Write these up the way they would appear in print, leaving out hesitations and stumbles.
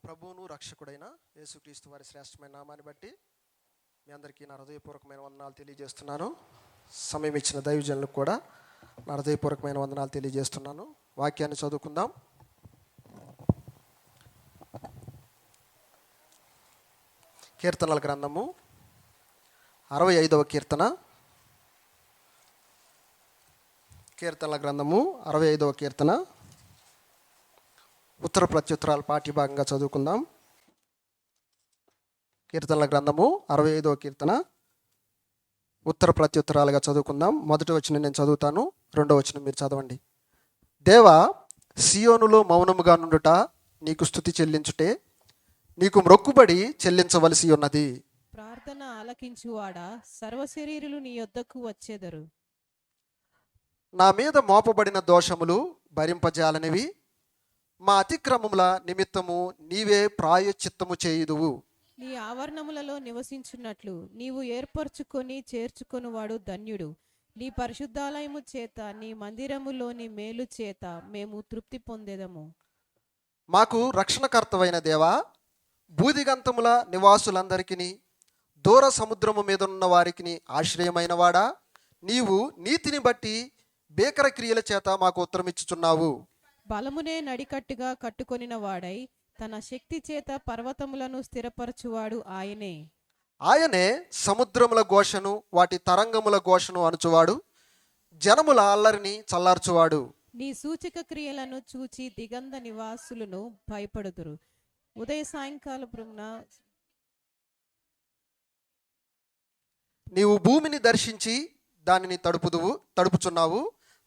ప్రభువును రక్షకుడైన యేసుక్రీస్తు వారి శ్రేష్టమైన నామాన్ని బట్టి మీ అందరికీ నా హృదయపూర్వకమైన వందనాలు తెలియజేస్తున్నాను. సమయం ఇచ్చిన దైవజనులకు కూడా నా హృదయపూర్వకమైన వందనాలు తెలియజేస్తున్నాను. వాక్యాన్ని చదువుకుందాం. కీర్తనల గ్రంథము 65వ కీర్తన. కీర్తనల గ్రంథము 65వ కీర్తన. ఉత్తర ప్రత్యుత్తరాల పాఠ్యభాగంగా చదువుకుందాం. కీర్తనల గ్రంథము 65వ కీర్తన ఉత్తర ప్రత్యుత్తరాలుగా చదువుకుందాం. మొదటి వచనం నేను చదువుతాను, రెండో వచనం మీరు చదవండి. దేవా, సియోనులో మౌనముగా నుండుట నీకు స్తుతి చెల్లించుటే నీకు మ్రొక్కుబడి చెల్లించవలసి ఉన్నది. ప్రార్థన ఆలకించువాడా, సర్వశరీరులు నీ యొద్దకు వచ్చేదరు. నా మీద మోపబడిన దోషములు భరింపజాలనివి, మా అతిక్రమముల నిమిత్తము నీవే ప్రాయశ్చిత్తము చేయుదువు. నీ ఆవరణములలో నివసించున్నట్లు నీవు ఏర్పరచుకొని చేర్చుకొనువాడు ధన్యుడు. నీ పరిశుద్ధాలయము చేత, నీ మందిరములోని మేలు చేత మేము తృప్తి పొందేదము. మాకు రక్షణకర్తవైన దేవా, భూదిగంతముల నివాసులందరికీ, దూర సముద్రము మీద ఉన్న వారికి ఆశ్రయమైన వాడా, నీవు నీతిని బట్టి భీకర క్రియల చేత మాకు ఉత్తరమిచ్చుచున్నావు. బలమునే నడికట్టుగా కట్టుకొనిన వాడై తన శక్తి చేత పర్వతములను స్థిరపరచువాడు ఆయనే. ఆయనే సముద్రముల ఘోషను వాటి తరంగముల ఘోషను అణుచువాడు, జనముల అల్లరిని చల్లార్చువాడు. నీ సూచక క్రియలను చూచి దిగంధ నివాసులను భయపడుదురు. ఉదయ సాయంకాలపున నీవు భూమిని దర్శించి దానిని తడుపుచున్నావు,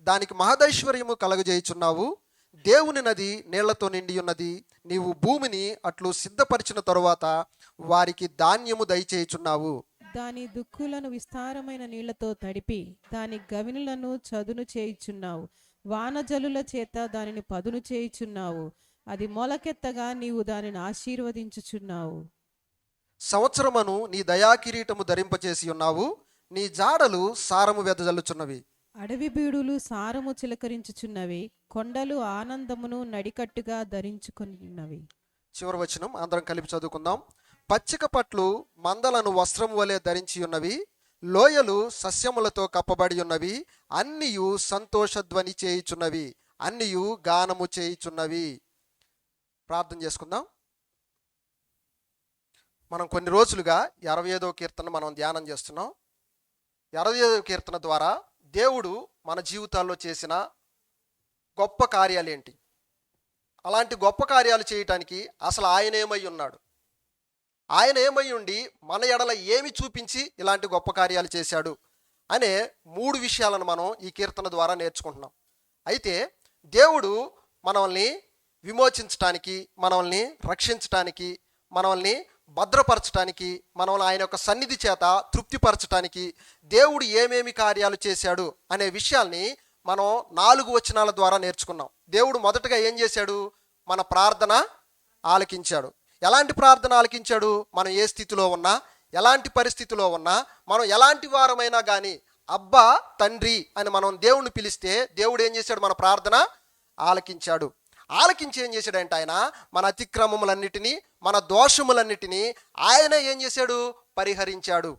దానికి మహదైశ్వర్యము కలగజేయుచున్నావు. దేవుని నది నీళ్లతో నిండి ఉన్నది. నీవు భూమిని అట్లు సిద్ధపరిచిన తరువాత వారికి ధాన్యము దయచేయుచున్నావు. దాని దుక్కులను విస్తారమైన నీళ్లతో తడిపి దాని గవినులను చదును చేయుచున్నావు. వానజలుల చేత దానిని పదును చేయుచున్నావు. అది మొలకెత్తగా నీవు దానిని ఆశీర్వదించుచున్నావు. సంవత్సరమును నీ దయాకిరీటము ధరింపచేసి ఉన్నావు. నీ జాడలు సారము వెదజల్లుచున్నవి. అడవి బీడులు సారము చిలకరించుచున్నవి. కొండలు ఆనందమును నడికట్టుగా ధరించుకున్నవి. చివరి వచనం అందరం కలిపి చదువుకుందాం. పచ్చిక పట్లు మందలను వస్త్రము వలె ధరించి ఉన్నవి. లోయలు సస్యములతో కప్పబడి ఉన్నవి. అన్నియు సంతోషధ్వని చేయుచున్నవి, అన్నియు గానము చేయుచున్నవి. ప్రార్థన చేసుకుందాం. మనం కొన్ని రోజులుగా 65వ కీర్తన మనం ధ్యానం చేస్తున్నాం. 65వ కీర్తన ద్వారా దేవుడు మన జీవితాల్లో చేసిన గొప్ప కార్యాలు ఏంటి, అలాంటి గొప్ప కార్యాలు చేయటానికి అసలు ఆయన ఏమై ఉన్నాడు, ఆయన ఏమై ఉండి మన ఎడల ఏమి చూపించి ఇలాంటి గొప్ప కార్యాలు చేశాడు అనే 3 విషయాలను మనం ఈ కీర్తన ద్వారా నేర్చుకుంటున్నాం. అయితే దేవుడు మనల్ని విమోచించటానికి, మనల్ని రక్షించటానికి, మనల్ని భద్రపరచటానికి, మనల్ని ఆయన యొక్క సన్నిధి చేత తృప్తిపరచటానికి దేవుడు ఏమేమి కార్యాలు చేశాడు అనే విషయాల్ని మనం 4 వచనాల ద్వారా నేర్చుకున్నాం. దేవుడు మొదటగా ఏం చేశాడు? మన ప్రార్థన ఆలకించాడు. ఎలాంటి ప్రార్థన ఆలకించాడు? మనం ఏ స్థితిలో ఉన్నా, ఎలాంటి పరిస్థితిలో ఉన్నా, మనం ఎలాంటి వారమైనా కానీ అబ్బా తండ్రి అని మనం దేవుణ్ణి పిలిస్తే దేవుడు ఏం చేశాడు? మన ప్రార్థన ఆలకించాడు. ఆలకించి ఏం చేశాడంటే ఆయన మన అతిక్రమములన్నిటినీ, మన దోషములన్నిటినీ ఆయన ఏం చేశాడు? పరిహరించాడు.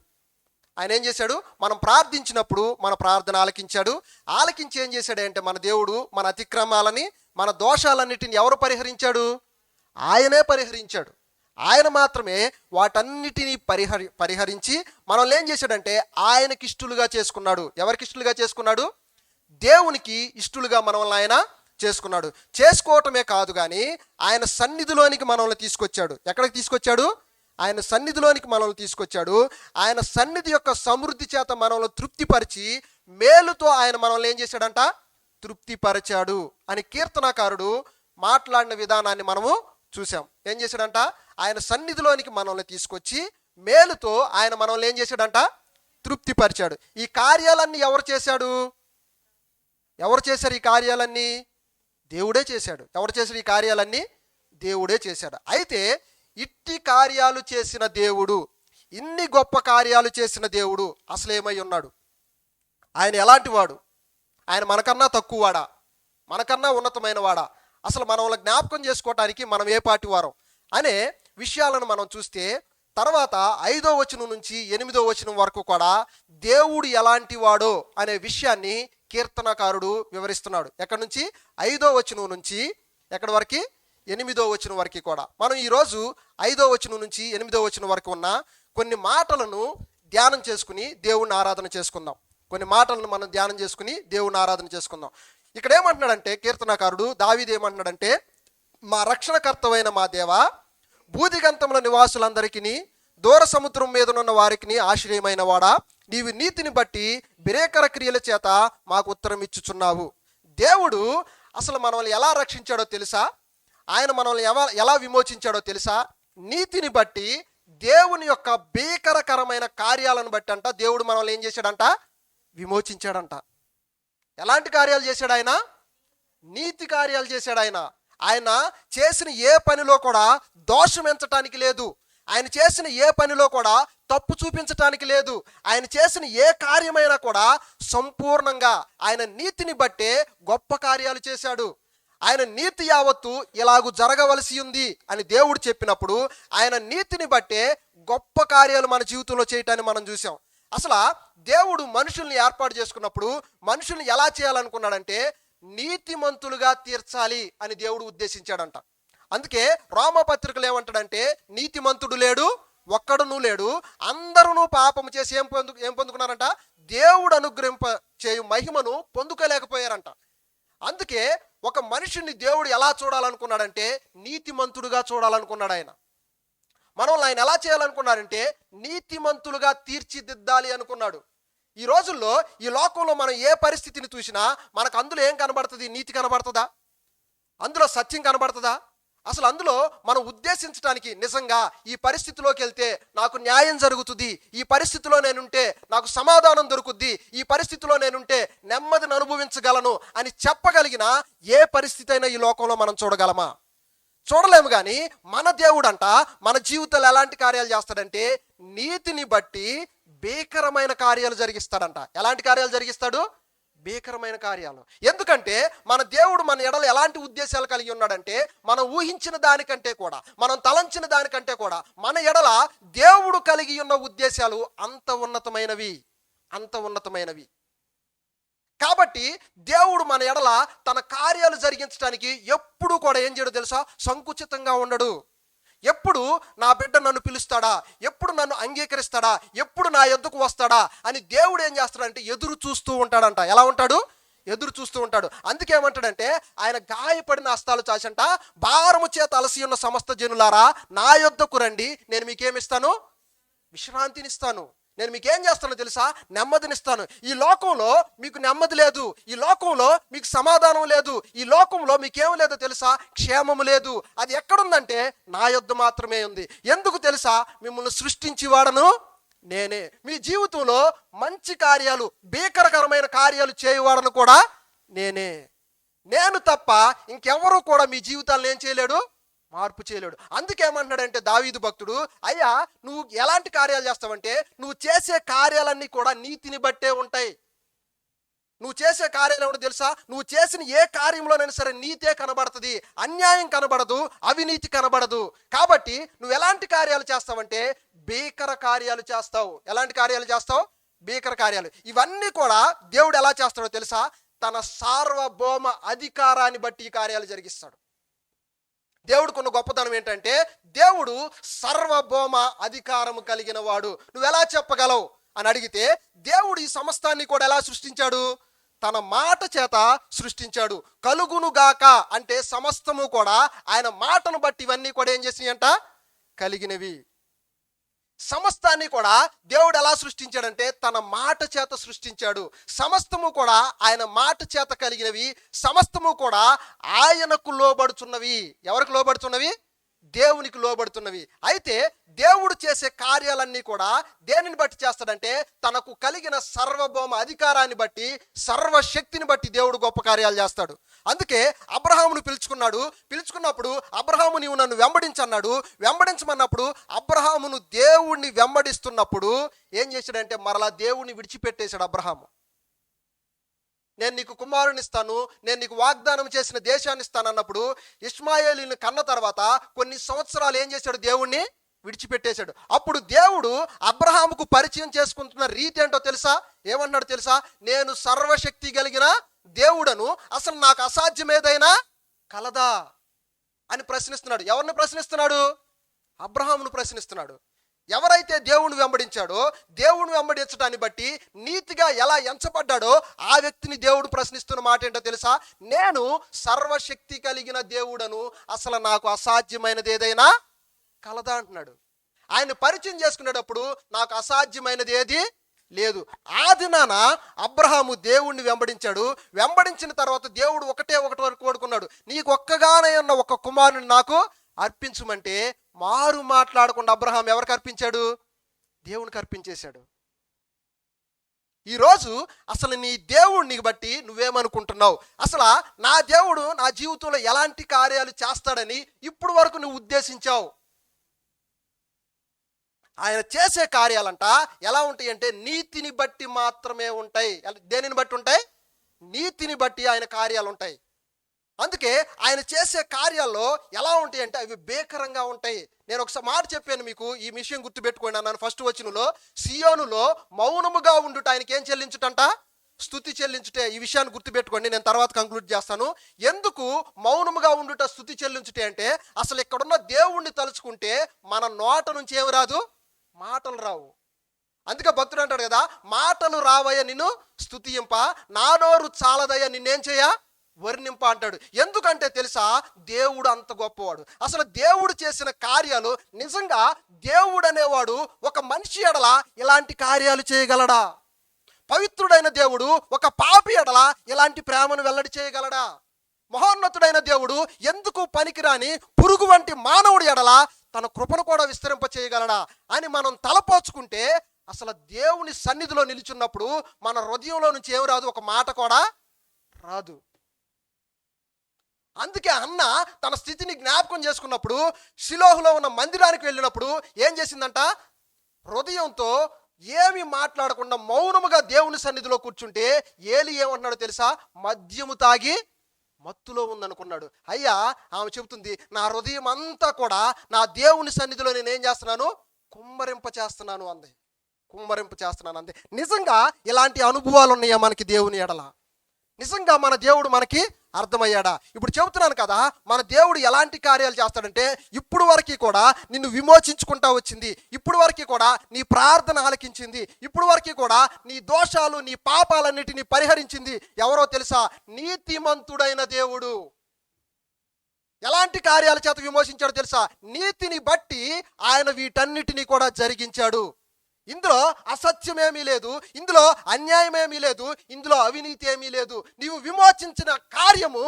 ఆయన ఏం చేశాడు? మనం ప్రార్థించినప్పుడు మన ప్రార్థన ఆలకించాడు. ఆలకించి ఏం చేశాడంటే మన దేవుడు మన అతిక్రమాలని, మన దోషాలన్నిటిని ఎవరు పరిహరించాడు? ఆయనే పరిహరించాడు. ఆయన మాత్రమే వాటన్నిటినీ పరిహరించి మనల్ని ఏం చేశాడంటే ఆయనకి ఇష్టలుగా చేసుకున్నాడు. ఎవరికి ఇష్టలుగా చేసుకున్నాడు? దేవునికి ఇష్టలుగా మనల్ని ఆయన చేసుకున్నాడు. చేసుకోవటమే కాదు కానీ ఆయన సన్నిధిలోనికి మనల్ని తీసుకొచ్చాడు. ఎక్కడికి తీసుకొచ్చాడు? ఆయన సన్నిధిలోనికి మనల్ని తీసుకొచ్చాడు. ఆయన సన్నిధి యొక్క సమృద్ధి చేత మనల్ని తృప్తిపరిచి మేలుతో ఆయన మనల్ని ఏం చేశాడంట? తృప్తిపరిచాడు అని కీర్తనాకారుడు మాట్లాడిన విధానాన్ని మనము చూసాం. ఏం చేశాడంట? ఆయన సన్నిధిలోనికి మనల్ని తీసుకొచ్చి మేలుతో ఆయన మనల్ని ఏం చేశాడంట? తృప్తిపరిచాడు. ఈ కార్యాలన్నీ ఎవరు చేశాడు? ఎవరు చేశారు ఈ కార్యాలన్నీ? దేవుడే చేశాడు. ఎవరు చేశాడు ఈ కార్యాలన్నీ? దేవుడే చేశాడు. అయితే ఇట్టి కార్యాలు చేసిన దేవుడు, ఇన్ని గొప్ప కార్యాలు చేసిన దేవుడు అసలు ఏమై ఉన్నాడు? ఆయన ఎలాంటి వాడు? ఆయన మనకన్నా తక్కువవాడా? మనకన్నా ఉన్నతమైన వాడా? అసలు మనల్ని జ్ఞాపకం చేసుకోవటానికి మనం ఏ పార్టీ వారం? అనే విషయాలను మనం చూస్తే, తర్వాత 5వ వచనం నుంచి 8వ వచనం వరకు కూడా దేవుడు ఎలాంటి వాడో అనే విషయాన్ని కీర్తనకారుడు వివరిస్తున్నాడు. ఎక్కడి నుంచి? 5వ వచనం నుంచి ఎక్కడి వరకు? 8వ వచనం వరకు కూడా. మనం ఈరోజు 5వ వచనం నుంచి 8వ వచనం వరకు ఉన్న కొన్ని మాటలను ధ్యానం చేసుకుని దేవుణ్ణి ఆరాధన చేసుకుందాం. కొన్ని మాటలను మనం ధ్యానం చేసుకుని దేవుణ్ణి ఆరాధన చేసుకుందాం. ఇక్కడ ఏమంటున్నాడంటే కీర్తనకారుడు దావీదు ఏమంటున్నాడంటే, మా రక్షణకర్తవైన మా దేవా, భూదిగంతముల నివాసులందరికీ, దూర సముద్రం మీదనున్న వారికి ఆశ్రయమైన వాడా, నీవు నీతిని బట్టి బిరేకర క్రియల చేత మాకు ఉత్తరం ఇచ్చుచున్నావు. దేవుడు అసలు మనల్ని ఎలా రక్షించాడో తెలుసా? ఆయన మనల్ని ఎలా విమోచించాడో తెలుసా? నీతిని బట్టి, దేవుని యొక్క భీకరకరమైన కార్యాలను బట్టి అంట దేవుడు మనల్ని ఏం చేశాడంట? విమోచించాడంట. ఎలాంటి కార్యాలు చేశాడు ఆయన? నీతి కార్యాలు చేశాడు ఆయన. ఆయన చేసిన ఏ పనిలో కూడా దోషం ఎంచటానికి లేదు. ఆయన చేసిన ఏ పనిలో కూడా తప్పు చూపించటానికి లేదు. ఆయన చేసిన ఏ కార్యమైనా కూడా సంపూర్ణంగా ఆయన నీతిని బట్టే గొప్ప కార్యాలు చేశాడు. ఆయన నీతి యావత్తు ఇలాగూ జరగవలసి ఉంది అని దేవుడు చెప్పినప్పుడు ఆయన నీతిని బట్టే గొప్ప కార్యాలు మన జీవితంలో చేయటాన్ని మనం చూసాం. అసలు దేవుడు మనుషుల్ని ఏర్పాటు చేసుకున్నప్పుడు మనుషుల్ని ఎలా చేయాలనుకున్నాడంటే నీతిమంతులుగా తీర్చాలి అని దేవుడు ఉద్దేశించాడంట. అందుకే రోమపత్రికలు ఏమంటాడంటే, నీతిమంతుడు లేడు, ఒక్కడునూ లేడు, అందరూ పాపము చేసి ఏం పొందుకున్నారంట? దేవుడు అనుగ్రహింప చేయు మహిమను పొందుకోలేకపోయారంట. అందుకే ఒక మనిషిని దేవుడు ఎలా చూడాలనుకున్నాడంటే నీతిమంతుడుగా చూడాలనుకున్నాడు ఆయన. మనల్ని ఆయన ఎలా చేయాలనుకున్నాడంటే నీతిమంతులుగా తీర్చిదిద్దాలి అనుకున్నాడు. ఈ రోజుల్లో ఈ లోకంలో మనం ఏ పరిస్థితిని చూసినా మనకు అందులో ఏం కనబడుతుంది? నీతి కనబడుతుందా? అందులో సత్యం కనబడుతుందా? అసలు అందులో మనం ఉద్దేశించడానికి నిజంగా ఈ పరిస్థితిలోకి వెళ్తే నాకు న్యాయం జరుగుతుంది, ఈ పరిస్థితిలో నేనుంటే నాకు సమాధానం దొరుకుద్ది, ఈ పరిస్థితిలో నేనుంటే నెమ్మదిని అనుభవించగలను అని చెప్పగలిగిన ఏ పరిస్థితి అయినా ఈ లోకంలో మనం చూడగలమా? చూడలేము. కానీ మన దేవుడంట మన జీవితంలో ఎలాంటి కార్యాలు చేస్తాడంటే నీతిని బట్టి భీకరమైన కార్యాలు జరిగిస్తాడంట. ఎలాంటి కార్యాలు జరిగిస్తాడు? భీకరమైన కార్యాలు. ఎందుకంటే మన దేవుడు మన ఎడల ఎలాంటి ఉద్దేశాలు కలిగి ఉన్నాడంటే మనం ఊహించిన దానికంటే కూడా, మనం తలంచిన దానికంటే కూడా మన ఎడల దేవుడు కలిగి ఉన్న ఉద్దేశాలు అంత ఉన్నతమైనవి, అంత ఉన్నతమైనవి. కాబట్టి దేవుడు మన ఎడల తన కార్యాలు జరిగించడానికి ఎప్పుడు కూడా ఏం చేయడు తెలుసా? సంకుచితంగా ఉండడు. ఎప్పుడు నా బిడ్డ నన్ను పిలుస్తాడా, ఎప్పుడు నన్ను అంగీకరిస్తాడా, ఎప్పుడు నా యొద్దకు వస్తాడా అని దేవుడు ఏం చేస్తాడంటే ఎదురు చూస్తూ ఉంటాడంట. ఎలా ఉంటాడు? ఎదురు చూస్తూ ఉంటాడు. అందుకేమంటాడంటే ఆయన గాయపడిన హస్తాలు చాచంట, భారము చేత అలసి ఉన్న సమస్త జనులారా నా యొద్దకు రండి, నేను మీకేమిస్తాను? విశ్రాంతినిస్తాను. నేను మీకేం చేస్తానో తెలుసా? నెమ్మదినిస్తాను. ఈ లోకంలో మీకు నెమ్మది లేదు, ఈ లోకంలో మీకు సమాధానం లేదు, ఈ లోకంలో మీకేం లేదో తెలుసా? క్షేమము లేదు. అది ఎక్కడుందంటే నా యొద్ద మాత్రమే ఉంది. ఎందుకు తెలుసా? మిమ్మల్ని సృష్టించేవాడను నేనే. మీ జీవితంలో మంచి కార్యాలు, భీకరకరమైన కార్యాలు చేయవాడను కూడా నేనే. నేను తప్ప ఇంకెవరూ కూడా మీ జీవితాలను ఏం చేయలేడు? మార్పు చేయలేడు. అందుకేమంటున్నాడంటే దావీదు భక్తుడు, అయ్యా నువ్వు ఎలాంటి కార్యాలు చేస్తావంటే నువ్వు చేసే కార్యాలన్నీ కూడా నీతిని బట్టే ఉంటాయి. నువ్వు చేసే కార్యాలు ఏమిటో తెలుసా? నువ్వు చేసిన ఏ కార్యంలోనైనా సరే నీతే కనబడుతుంది, అన్యాయం కనబడదు, అవినీతి కనబడదు. కాబట్టి నువ్వు ఎలాంటి కార్యాలు చేస్తావంటే భీకర కార్యాలు చేస్తావు. ఎలాంటి కార్యాలు చేస్తావు? భీకర కార్యాలు. ఇవన్నీ కూడా దేవుడు ఎలా చేస్తాడో తెలుసా? తన సార్వభౌమ అధికారాన్ని బట్టి ఈ కార్యాలు జరిగిస్తాడు. దేవుడికున్న గొప్పతనం ఏంటంటే దేవుడు సర్వభౌమ అధికారము కలిగిన వాడు. నువ్వు ఎలా చెప్పగలవు అని అడిగితే, దేవుడు ఈ సమస్తాన్ని కూడా ఎలా సృష్టించాడు? తన మాట చేత సృష్టించాడు. కలుగునుగాక అంటే సమస్తము కూడా ఆయన మాటను బట్టి ఇవన్నీ కూడా ఏం చేసినాయంట? కలిగినవి. సమస్తాన్ని కూడా దేవుడు ఎలా సృష్టించాడంటే తన మాట చేత సృష్టించాడు. సమస్తము కూడా ఆయన మాట చేత కలిగినవి, సమస్తము కూడా ఆయనకు లోబడుచున్నవి. ఎవరికి లోబడుతున్నవి? దేవునికి లోబడుతున్నవి. అయితే దేవుడు చేసే కార్యాలన్నీ కూడా దేనిని బట్టి చేస్తాడంటే తనకు కలిగిన సర్వభౌమ అధికారాన్ని బట్టి, సర్వశక్తిని బట్టి దేవుడు గొప్ప కార్యాలు చేస్తాడు. అందుకే అబ్రహామును పిలుచుకున్నప్పుడు అబ్రహాము నీవు నన్ను వెంబడించన్నాడు. వెంబడించమన్నప్పుడు అబ్రహామును దేవుణ్ణి వెంబడిస్తున్నప్పుడు ఏం చేశాడంటే మరలా దేవుణ్ణి విడిచిపెట్టేశాడు అబ్రహాము. నేను నీకు కుమారుని ఇస్తాను, నేను నీకు వాగ్దానం చేసిన దేశాన్ని ఇస్తాను అన్నప్పుడు ఇష్మాయేలుని కన్న తర్వాత కొన్ని సంవత్సరాలు ఏం చేశాడు? దేవుణ్ణి విడిచిపెట్టేశాడు. అప్పుడు దేవుడు అబ్రహాముకు పరిచయం చేసుకుంటున్న రీతి ఏంటో తెలుసా? ఏమన్నాడు తెలుసా? నేను సర్వశక్తి కలిగిన దేవుడను, అసలు నాకు అసాధ్యం ఏదైనా కలదా అని ప్రశ్నిస్తున్నాడు. ఎవరిని ప్రశ్నిస్తున్నాడు? అబ్రహామును ప్రశ్నిస్తున్నాడు. ఎవరైతే దేవుని వెంబడించాడో, దేవుని వెంబడించడాన్ని బట్టి నీతిగా ఎలా ఎంచబడ్డాడో ఆ వ్యక్తిని దేవుడు ప్రశ్నిస్తున్న మాట ఏంటో తెలుసా? నేను సర్వశక్తి కలిగిన దేవుడను, అసలు నాకు అసాధ్యమైనది ఏదైనా కలదా అంటున్నాడు. ఆయన పరిచయం చేసుకునేటప్పుడు నాకు అసాధ్యమైనది ఏది లేదు. ఆ దినాన అబ్రహాము దేవుణ్ణి వెంబడించాడు. వెంబడించిన తర్వాత దేవుడు ఒకటే ఒకటి వరకు కోరుకున్నాడు, నీకు ఒక్కగానే ఉన్న ఒక కుమారుని నాకు అర్పించమంటే మారు మాట్లాడకుండా అబ్రహాం ఎవరికి అర్పించాడు? దేవునికి అర్పించేశాడు. ఈరోజు అసలు నీ దేవుడిని బట్టి నువ్వేమనుకుంటున్నావు? అసలు నా దేవుడు నా జీవితంలో ఎలాంటి కార్యాలు చేస్తాడని ఇప్పుడు వరకు నువ్వు ఉద్దేశించావు? ఆయన చేసే కార్యాలంట ఎలా ఉంటాయి అంటే నీతిని బట్టి మాత్రమే ఉంటాయి. దేనిని బట్టి ఉంటాయి? నీతిని బట్టి ఆయన కార్యాలు ఉంటాయి. అందుకే ఆయన చేసే కార్యాల్లో ఎలా ఉంటాయి అంటే అవి భీకరంగా ఉంటాయి. నేను ఒకసారి మాట చెప్పాను మీకు, ఈ విషయం గుర్తుపెట్టుకోండి అన్నాను ఫస్ట్ వచనంలో. సియోనులో మౌనముగా ఉండుట ఆయనకి ఏం చెల్లించుటంట? స్తుతి చెల్లించుటే. ఈ విషయాన్ని గుర్తుపెట్టుకోండి, నేను తర్వాత కంక్లూడ్ చేస్తాను. ఎందుకు మౌనముగా ఉండుట స్తుతి చెల్లించుటే అంటే, అసలు ఇక్కడున్న దేవుణ్ణి తలుచుకుంటే మన నోట నుంచి ఏమి రాదు? మాటలు రావు. అందుకే భక్తుడు అంటాడు కదా, మాటలు రావయ్య నిన్ను స్తుతింప, నా నోరు చాలదయ్య నిన్నేం చేయ వర్ణింప అంటాడు. ఎందుకంటే తెలుసా, దేవుడు అంత గొప్పవాడు. అసలు దేవుడు చేసిన కార్యాలు, నిజంగా దేవుడు అనేవాడు ఒక మనిషి ఎడల ఇలాంటి కార్యాలు చేయగలడా? పవిత్రుడైన దేవుడు ఒక పాపి ఎడల ఇలాంటి ప్రేమను వెల్లడి చేయగలడా? మహోన్నతుడైన దేవుడు ఎందుకు పనికిరాని పురుగు వంటి మానవుడి ఎడల తన కృపను కూడా విస్తరింప చేయగలడా అని మనం తలపోచుకుంటే, అసలు దేవుని సన్నిధిలో నిలుచున్నప్పుడు మన హృదయంలో నుంచి ఏమి రాదు? ఒక మాట కూడా రాదు. అందుకే అన్న తన స్థితిని జ్ఞాపకం చేసుకున్నప్పుడు షిలోహులో ఉన్న మందిరానికి వెళ్ళినప్పుడు ఏం చేసిందంట? హృదయంతో ఏమి మాట్లాడకుండా మౌనముగా దేవుని సన్నిధిలో కూర్చుంటే ఏలి ఏమంటున్నాడో తెలుసా? మద్యము తాగి మత్తులో ఉందనుకున్నాడు. అయ్యా, ఆమె చెబుతుంది, నా హృదయం అంతా కూడా నా దేవుని సన్నిధిలో నేనేం చేస్తున్నాను? కుమ్మరింప చేస్తున్నాను అంది. కుమ్మరింప చేస్తున్నాను అంది. నిజంగా ఇలాంటి అనుభవాలు ఉన్నాయా మనకి దేవుని ఎడల? నిజంగా మన దేవుడు మనకి అర్థమయ్యాడా? ఇప్పుడు చెబుతున్నాను కదా, మన దేవుడు ఎలాంటి కార్యాలు చేస్తాడంటే, ఇప్పుడు వరకు కూడా నిన్ను విమోచించుకుంటా వచ్చింది, ఇప్పుడు వరకు కూడా నీ ప్రార్థన ఆలకించింది, ఇప్పుడు వరకు కూడా నీ దోషాలు నీ పాపాలన్నిటినీ పరిహరించింది ఎవరో తెలుసా? నీతిమంతుడైన దేవుడు. ఎలాంటి కార్యాల చేత విమోచించాడో తెలుసా? నీతిని బట్టి ఆయన వీటన్నిటినీ కూడా జరిగించాడు. ఇందులో అసత్యమేమీ లేదు, ఇందులో అన్యాయమేమీ లేదు, ఇందులో అవినీతి ఏమీ లేదు. నీవు విమోచించిన కార్యము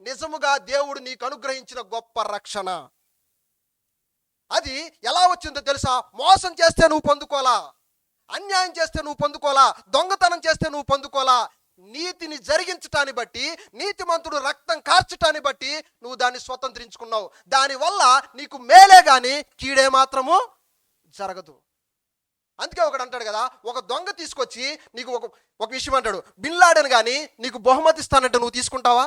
నిజముగా దేవుడు నీకు అనుగ్రహించిన గొప్ప రక్షణ. అది ఎలా వచ్చిందో తెలుసా? మోసం చేస్తే నువ్వు పొందుకోలా, అన్యాయం చేస్తే నువ్వు పొందుకోలా, దొంగతనం చేస్తే నువ్వు పొందుకోలా. నీతిని జరిగించటాన్ని బట్టి, నీతిమంతుడు రక్తం కార్చటాన్ని బట్టి నువ్వు దాన్ని స్వతంత్రించుకున్నావు. దానివల్ల నీకు మేలే గాని కీడే మాత్రము జరగదు. అందుకే ఒకడు అంటాడు కదా, ఒక దొంగ తీసుకొచ్చి నీకు ఒక విషయం అంటాడు, బిన్ లాడెన్ కానీ నీకు బహుమతి ఇస్తానంటే నువ్వు తీసుకుంటావా?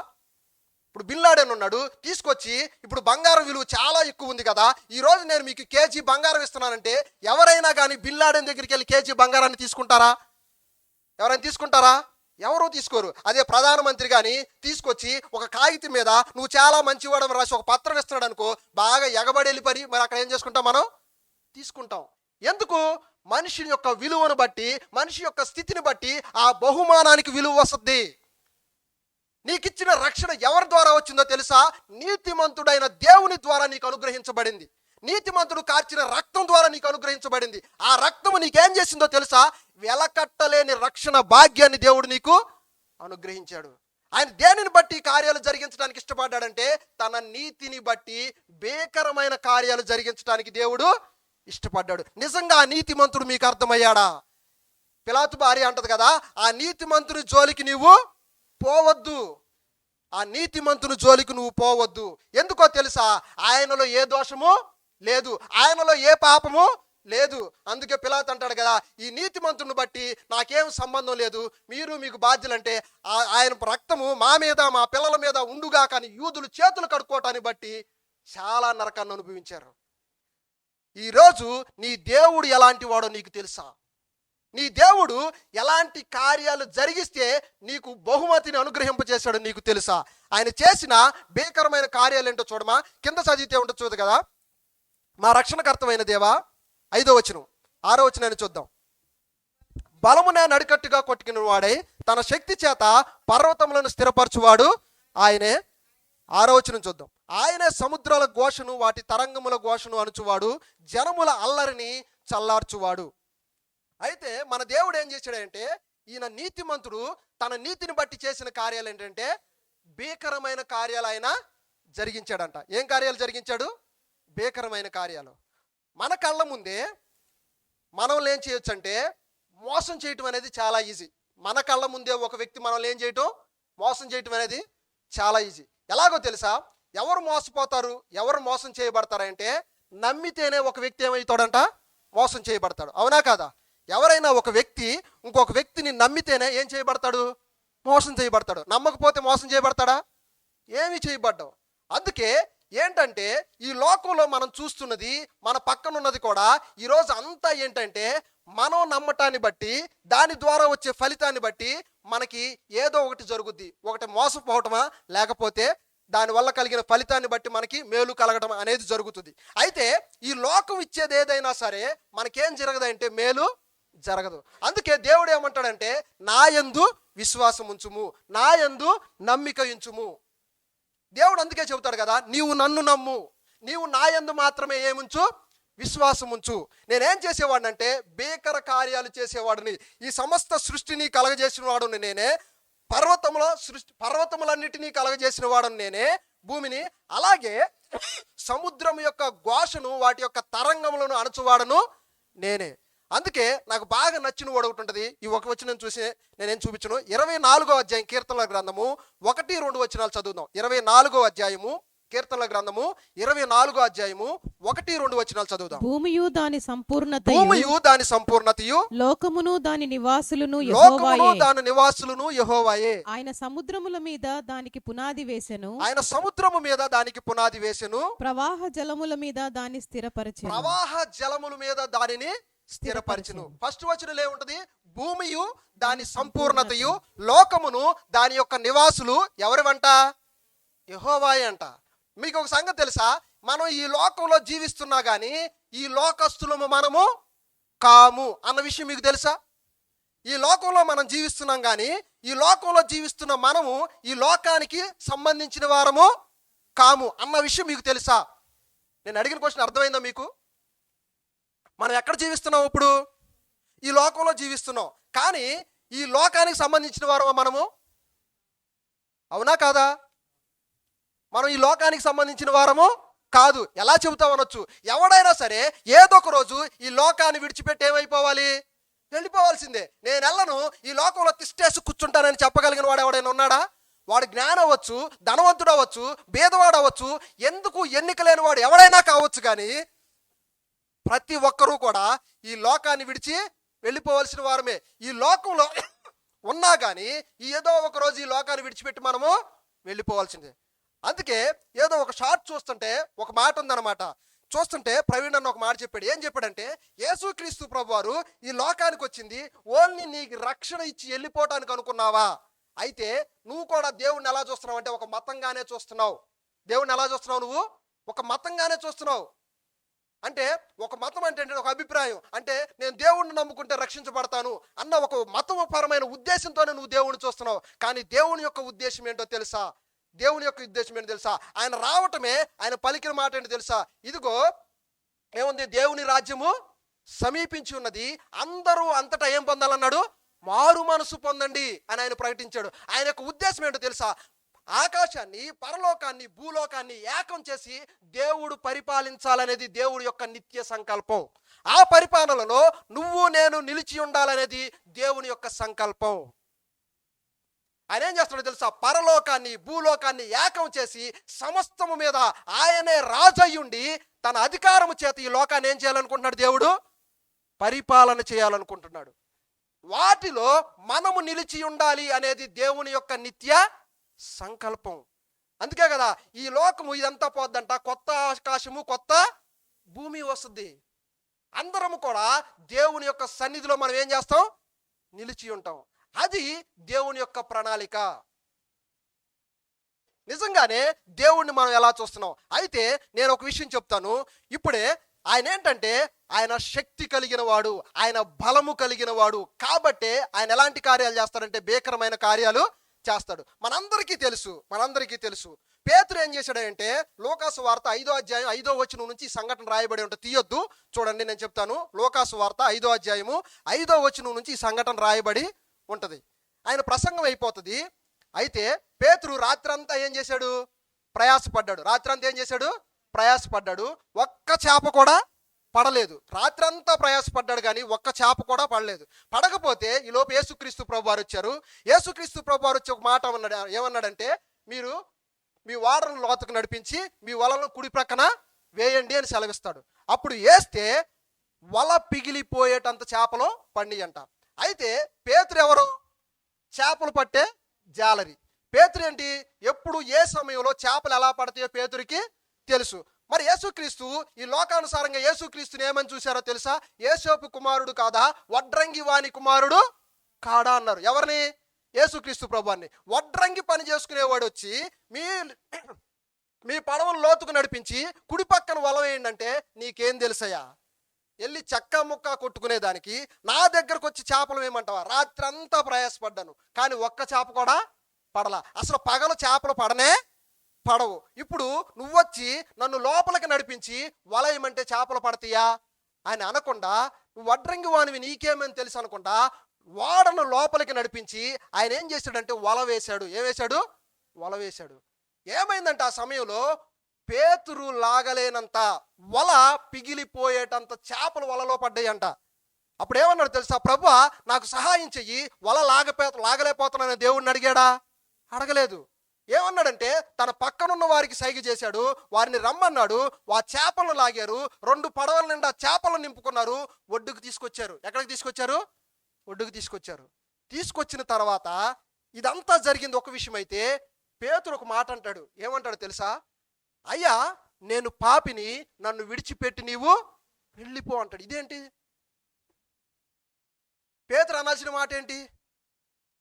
ఇప్పుడు బిన్ లాడెన్ ఉన్నాడు, తీసుకొచ్చి ఇప్పుడు బంగారం విలువ చాలా ఎక్కువ ఉంది కదా, ఈరోజు నేను మీకు కేజీ బంగారం ఇస్తున్నానంటే ఎవరైనా కానీ బిన్ లాడెన్ దగ్గరికి వెళ్ళి కేజీ బంగారాన్ని తీసుకుంటారా? ఎవరైనా తీసుకుంటారా? ఎవరూ తీసుకోరు. అదే ప్రధానమంత్రి కానీ తీసుకొచ్చి ఒక కాగితం మీద నువ్వు చాలా మంచివాడని రాసి ఒక పత్రం ఇస్తున్నాడు అనుకో, బాగా ఎగబడి వెళ్ళిపరి మరి అక్కడ ఏం చేసుకుంటాం? మనం తీసుకుంటాం. ఎందుకు? మనిషి యొక్క విలువను బట్టి, మనిషి యొక్క స్థితిని బట్టి ఆ బహుమానానికి విలువ వస్తుంది. నీకిచ్చిన రక్షణ ఎవరి ద్వారా వచ్చిందో తెలుసా? నీతిమంతుడైన దేవుని ద్వారా నీకు అనుగ్రహించబడింది. నీతిమంతుడు కార్చిన రక్తం ద్వారా నీకు అనుగ్రహించబడింది. ఆ రక్తము నీకేం చేసిందో తెలుసా? వెలకట్టలేని రక్షణ భాగ్యాన్ని దేవుడు నీకు అనుగ్రహించాడు. ఆయన దేనిని బట్టి కార్యాలు జరిగించడానికి ఇష్టపడ్డాడంటే, తన నీతిని బట్టి భీకరమైన కార్యాలు జరిగించడానికి దేవుడు ఇష్టపడ్డాడు. నిజంగా ఆ నీతిమంతుడు మీకు అర్థమయ్యాడా? పిలాతు భార్య అంటది కదా, ఆ నీతిమంతుని జోలికి నీవు పోవద్దు, ఆ నీతిమంతుని జోలికి నువ్వు పోవద్దు. ఎందుకో తెలుసా? ఆయనలో ఏ దోషము లేదు, ఆయనలో ఏ పాపము లేదు. అందుకే పిలాతు అంటాడు కదా, ఈ నీతిమంతుని బట్టి నాకేం సంబంధం లేదు, మీరు మీకు బాధ్యులంటే ఆయన రక్తము మా మీద మా పిల్లల మీద ఉండుగా, కానీ యూదులు చేతులు కడుక్కోవటాన్ని బట్టి చాలా నరకాన్ని అనుభవించారు. ఈరోజు నీ దేవుడు ఎలాంటి వాడో నీకు తెలుసా? నీ దేవుడు ఎలాంటి కార్యాలు జరిగిస్తే నీకు బహుమతిని అనుగ్రహింపజేశాడో నీకు తెలుసా? ఆయన చేసిన భీకరమైన కార్యాలు ఏంటో చూడమా. కింద చదివితే ఉంటో చూదు కదా, మా రక్షణకర్తమైన దేవా, 5వ వచనం 6వ వచనాన్ని చూద్దాం. బలమునే నడికట్టుగా కొట్టుకుని వాడై తన శక్తి చేత పర్వతములను స్థిరపరచువాడు ఆయనే. 6వ వచనం చూద్దాం. ఆయనే సముద్రాల ఘోషను వాటి తరంగముల ఘోషను అణుచువాడు, జనముల అల్లరిని చల్లార్చువాడు. అయితే మన దేవుడు ఏం చేశాడంటే, ఈయన నీతిమంతుడు, తన నీతిని బట్టి చేసిన కార్యాలు ఏంటంటే భీకరమైన కార్యాలు ఆయన జరిగించాడంట. ఏం కార్యాలు జరిగించాడు? భీకరమైన కార్యాలు. మన కళ్ళ ముందే మనల్ని ఏం చేయొచ్చు అంటే మోసం చేయటం అనేది చాలా ఈజీ. మన కళ్ళ ముందే ఒక వ్యక్తి మనల్ని ఏం చేయటం, మోసం చేయటం అనేది చాలా ఈజీ. ఎలాగో తెలుసా? ఎవరు మోసపోతారు, ఎవరు మోసం చేయబడతారంటే నమ్మితేనే ఒక వ్యక్తి ఏమవుతాడంట, మోసం చేయబడతాడు. అవునా కాదా? ఎవరైనా ఒక వ్యక్తి ఇంకొక వ్యక్తిని నమ్మితేనే ఏం చేయబడతాడు, మోసం చేయబడతాడు. నమ్మకపోతే మోసం చేయబడతాడా? ఏమీ చేయబడ్డావు. అందుకే ఏంటంటే ఈ లోకంలో మనం చూస్తున్నది, మన పక్కన ఉన్నది కూడా ఈరోజు అంతా ఏంటంటే మనం నమ్మటాన్ని బట్టి, దాని ద్వారా వచ్చే ఫలితాన్ని బట్టి మనకి ఏదో ఒకటి జరుగుద్ది. ఒకటి మోసపోవటమా, లేకపోతే దానివల్ల కలిగిన ఫలితాన్ని బట్టి మనకి మేలు కలగడం అనేది జరుగుతుంది. అయితే ఈ లోకం ఇచ్చేది ఏదైనా సరే మనకేం జరగదంటే మేలు జరగదు. అందుకే దేవుడు ఏమంటాడంటే, నా యందు విశ్వాసం ఉంచుము, నా యందు నమ్మిక ఉంచుము. దేవుడు అందుకే చెబుతాడు కదా, నీవు నన్ను నమ్ము, నీవు నా యందు మాత్రమే ఏముంచు, విశ్వాసం ఉంచు. నేనేం చేసేవాడినంటే భీకర కార్యాలు చేసేవాడిని. ఈ సమస్త సృష్టిని కలగజేసిన వాడుని నేనే, పర్వతములన్నిటినీ కలగజేసిన వాడుని నేనే, భూమిని, అలాగే సముద్రం యొక్క ఘోషను వాటి యొక్క తరంగములను అణచువాడను నేనే. అందుకే నాకు బాగా నచ్చిన వాడు ఒకటి ఉంటుంది. ఈ ఒక వచనం చూసి నేనేం చూపించను. 24వ అధ్యాయం కీర్తనల గ్రంథము 1-2 వచనాలు చదువుదాం. 24వ అధ్యాయము కీర్తనల గ్రంథము 24వ అధ్యాయము 1-2 వచనాలు చదువుదాం. భూమియు దాని సంపూర్ణతయు లోకమును దాని నివాసులను యెహోవాయే. ఆయన సముద్రముల మీద దానికి పునాది వేసెను, ఆయన సముద్రము మీద దానికి పునాది వేసెను, ప్రవాహ జలముల మీద దాన్ని స్థిరపరచెను, ప్రవాహ జలముల మీద దానిని స్థిరపరచును. ఫస్ట్ వచనంలో ఏముంటది? భూమియు దాని సంపూర్ణతయు లోకమును దాని యొక్క నివాసులు ఎవరివంట? యెహోవాయే అంట. మీకు ఒక సంగతి తెలుసా? మనం ఈ లోకంలో జీవిస్తున్నా గానీ ఈ లోకస్తులము మనము కాము అన్న విషయం మీకు తెలుసా? ఈ లోకంలో మనం జీవిస్తున్నాం కానీ ఈ లోకంలో జీవిస్తున్న మనము ఈ లోకానికి సంబంధించిన వారము కాము అన్న విషయం మీకు తెలుసా? నేను అడిగిన క్వశ్చన్ అర్థమైందా మీకు? మనం ఎక్కడ జీవిస్తున్నాం? ఇప్పుడు ఈ లోకంలో జీవిస్తున్నాం, కానీ ఈ లోకానికి సంబంధించిన వారమా మనము? అవునా కాదా? మనం ఈ లోకానికి సంబంధించిన వారము కాదు. ఎలా చెబుతాం అనొచ్చు? ఎవడైనా సరే ఏదో ఒక రోజు ఈ లోకాన్ని విడిచిపెట్టి ఏమైపోవాలి? వెళ్ళిపోవాల్సిందే. నేను వెళ్ళను, ఈ లోకంలో తిష్టేసి కూర్చుంటానని చెప్పగలిగిన వాడు ఎవడైనా ఉన్నాడా? వాడు జ్ఞానం అవ్వచ్చు, ధనవంతుడు అవ్వచ్చు, భేదవాడు అవ్వచ్చు, ఎందుకు ఎన్నిక లేని వాడు ఎవడైనా కావచ్చు, కానీ ప్రతి ఒక్కరూ కూడా ఈ లోకాన్ని విడిచి వెళ్ళిపోవలసిన వారమే. ఈ లోకంలో ఉన్నా కానీ ఏదో ఒక రోజు ఈ లోకాన్ని విడిచిపెట్టి మనము వెళ్ళిపోవాల్సిందే. అందుకే ఏదో ఒక షార్ట్ చూస్తుంటే ఒక మాట ఉందన్నమాట. చూస్తుంటే ప్రవీణ్ అన్న ఒక మాట చెప్పాడు. ఏం చెప్పాడంటే, యేసుక్రీస్తు ప్రభువారు ఈ లోకానికి వచ్చింది ఓన్లీ నీకు రక్షణ ఇచ్చి వెళ్ళిపోవటానికి అనుకున్నావా? అయితే నువ్వు కూడా దేవుణ్ణి ఎలా చూస్తున్నావు అంటే ఒక మతంగానే చూస్తున్నావు. దేవుణ్ణి ఎలా చూస్తున్నావు? నువ్వు ఒక మతంగానే చూస్తున్నావు. అంటే ఒక మతం అంటే ఒక అభిప్రాయం, అంటే నేను దేవుణ్ణి నమ్ముకుంటే రక్షించబడతాను అన్న ఒక మతపరమైన ఉద్దేశంతోనే నువ్వు దేవుణ్ణి చూస్తున్నావు. కానీ దేవుని యొక్క ఉద్దేశం ఏంటో తెలుసా? దేవుని యొక్క ఉద్దేశం ఏంటో తెలుసా? ఆయన రావటమే, ఆయన పలికిన మాట ఏంటో తెలుసా? ఇదిగో ఏముంది, దేవుని రాజ్యము సమీపించి ఉన్నది, అందరూ అంతటా ఏం పొందాలన్నాడు? మారు మనసు పొందండి అని ఆయన ప్రకటించాడు. ఆయన యొక్క ఉద్దేశం ఏంటో తెలుసా? ఆకాశాన్ని, పరలోకాన్ని, భూలోకాన్ని ఏకం చేసి దేవుడు పరిపాలించాలనేది దేవుడి యొక్క నిత్య సంకల్పం. ఆ పరిపాలనలో నువ్వు నేను నిలిచి ఉండాలనేది దేవుని యొక్క సంకల్పం. ఆయన ఏం చేస్తున్నాడో తెలుసా? పరలోకాన్ని, భూలోకాన్ని ఏకం చేసి సమస్తము మీద ఆయనే రాజయ్యుండి తన అధికారము చేత ఈ లోకాన్ని ఏం చేయాలనుకుంటున్నాడు? దేవుడు పరిపాలన చేయాలనుకుంటున్నాడు. వాటిలో మనము నిలిచి ఉండాలి అనేది దేవుని యొక్క నిత్య సంకల్పం. అందుకే కదా ఈ లోకము ఇదంతా పోద్దంట, కొత్త ఆకాశము కొత్త భూమి వస్తుంది. అందరము కూడా దేవుని యొక్క సన్నిధిలో మనం ఏం చేస్తాం? నిలిచి ఉంటాం. అది దేవుని యొక్క ప్రణాళిక. నిజంగానే దేవుణ్ణి మనం ఎలా చూస్తున్నాం? అయితే నేను ఒక విషయం చెప్తాను. ఇప్పుడే ఆయన ఏంటంటే ఆయన శక్తి కలిగిన వాడు, ఆయన బలము కలిగిన వాడు. కాబట్టే ఆయన ఎలాంటి కార్యాలు చేస్తాడంటే భీకరమైన కార్యాలు చేస్తాడు. మనందరికీ తెలుసు. పేతురు ఏం చేశాడంటే లూకాసు వార్త 5వ అధ్యాయం 5వ వచనం నుంచి ఈ సంఘటన రాయబడి ఉంటుంది. తీయొద్దు, చూడండి నేను చెప్తాను. లూకాసు వార్త 5వ అధ్యాయము 5వ వచనం నుంచి ఈ సంఘటన రాయబడి ఉంటుంది. ఆయన ప్రసంగం అయిపోతుంది. అయితే పేతురు రాత్రంతా ఏం చేశాడు? ప్రయాసపడ్డాడు. ఒక్క చేప కూడా పడలేదు. రాత్రంతా ప్రయాసపడ్డాడు కానీ ఒక్క చేప కూడా పడలేదు. పడకపోతే ఈలోపు యేసుక్రీస్తు ప్రభువారు వచ్చారు. యేసుక్రీస్తు ప్రభువారు వచ్చి ఒక మాట ఏమన్నాడంటే, మీరు మీ ఓడను లోతుకు నడిపించి మీ వలను కుడి ప్రక్కన వేయండి అని సెలవిస్తాడు. అప్పుడు వేస్తే వల పిగిలిపోయేటంత చేపలు పండియంట. అయితే పేతురు ఎవరు? చేపలు పట్టే జాలరి. పేతురు ఏంటి? ఎప్పుడు ఏ సమయంలో చేపలు ఎలా పడతాయో పేతురికి తెలుసు. మరి యేసుక్రీస్తు ఈ లోకానుసారంగా యేసుక్రీస్తుని ఏమని చూశారో తెలుసా? యోసేపు కుమారుడు కాదా, వడ్రంగి వాని కుమారుడు కాడా అన్నారు. ఎవరిని? యేసుక్రీస్తు ప్రభువాన్ని. వడ్రంగి పని చేసుకునేవాడు వచ్చి మీ పడవను లోతుకు నడిపించి కుడి పక్కన వల వేయండి, నీకేం తెలుసయ్యా? వెళ్ళి చెక్క ముక్క కొట్టుకునేదానికి నా దగ్గరకు వచ్చి చేపలు వేయమంటావా? రాత్రి అంతా ప్రయాసపడ్డాను కానీ ఒక్క చేప కూడా పడలా. అసలు పగలు చేపలు పడవు. ఇప్పుడు నువ్వొచ్చి నన్ను లోపలికి నడిపించి వల వేయమంటే చేపలు పడతాయా అని అనకుండా, నువ్వు వడ్రంగి వానివి నీకేమని తెలుసు అనుకుంటా వాడను లోపలికి నడిపించి ఆయన ఏం చేశాడంటే వల వేశాడు. వల వేశాడు. ఏమైందంటే ఆ సమయంలో పేతురు లాగలేనంత వల పిగిలిపోయేటంత చేపలు వలలో పడ్డాయంట. అప్పుడు ఏమన్నాడు తెలుసా? ప్రభువా నాకు సహాయం చెయ్యి, వల లాగలేకపోతున్నానని దేవుడిని అడిగాడా? అడగలేదు. ఏమన్నాడంటే తన పక్కనున్న వారికి సైగ చేశాడు, వారిని రమ్మన్నాడు. ఆ చేపలను లాగారు. 2 పడవల నిండా చేపలు నింపుకున్నారు. ఒడ్డుకు తీసుకొచ్చారు. ఎక్కడికి తీసుకొచ్చారు? ఒడ్డుకు తీసుకొచ్చారు. తీసుకొచ్చిన తర్వాత ఇదంతా జరిగింది ఒక విషయం. అయితే పేతురు ఒక మాట అంటాడు. ఏమంటాడు తెలుసా? అయ్యా నేను పాపిని, నన్ను విడిచిపెట్టి నీవు వెళ్ళిపో అంటాడు. ఇదేంటి? పేతురు అనాల్సిన మాట ఏంటి?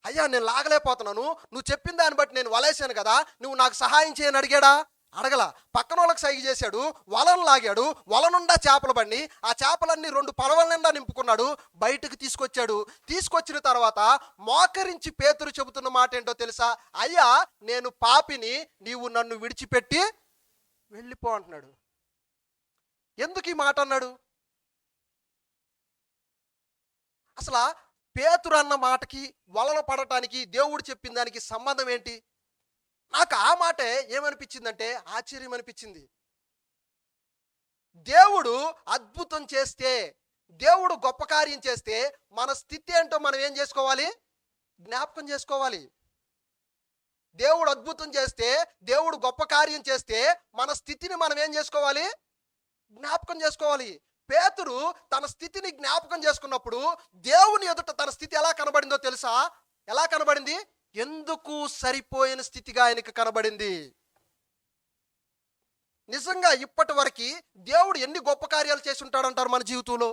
అయ్యా నేను లాగలేకపోతున్నాను, నువ్వు చెప్పిన దాన్ని బట్టి నేను వలేసాను కదా, నువ్వు నాకు సహాయం చేయని అడిగాడా? అడగల. పక్కన వాళ్ళకి సైగ చేశాడు, వలను లాగాడు. వల నుండా చేపలు పడి ఆ చేపలన్నీ 2 పడవల నిండా నింపుకున్నాడు. బయటకు తీసుకొచ్చాడు. తీసుకొచ్చిన తర్వాత మోకరించి పేతురు చెబుతున్న మాట ఏంటో తెలుసా? అయ్యా నేను పాపిని, నీవు నన్ను విడిచిపెట్టి వెళ్ళిపో అంటున్నాడు. ఎందుకు ఈ మాట అన్నాడు? అసలు పేతురు అన్న మాటకి వలలో పడటానికి దేవుడు చెప్పిన దానికి సంబంధం ఏంటి? నాకు ఆ మాటే ఏమనిపించిందంటే ఆశ్చర్యం అనిపించింది. దేవుడు అద్భుతం చేస్తే, దేవుడు గొప్ప కార్యం చేస్తే మన స్థితి ఏంటో మనం ఏం చేసుకోవాలి? జ్ఞాపకం చేసుకోవాలి. దేవుడు అద్భుతం చేస్తే, దేవుడు గొప్ప కార్యం చేస్తే మన స్థితిని మనం ఏం చేసుకోవాలి? జ్ఞాపకం చేసుకోవాలి. పేతురు తన స్థితిని జ్ఞాపకం చేసుకున్నప్పుడు దేవుని ఎదుట తన స్థితి ఎలా కనబడిందో తెలుసా? ఎలా కనబడింది? ఎందుకు సరిపోయిన స్థితిగా ఆయనకు కనబడింది. నిజంగా ఇప్పటి వరకు దేవుడు ఎన్ని గొప్ప కార్యాలు చేసి ఉంటాడంటారు మన జీవితంలో?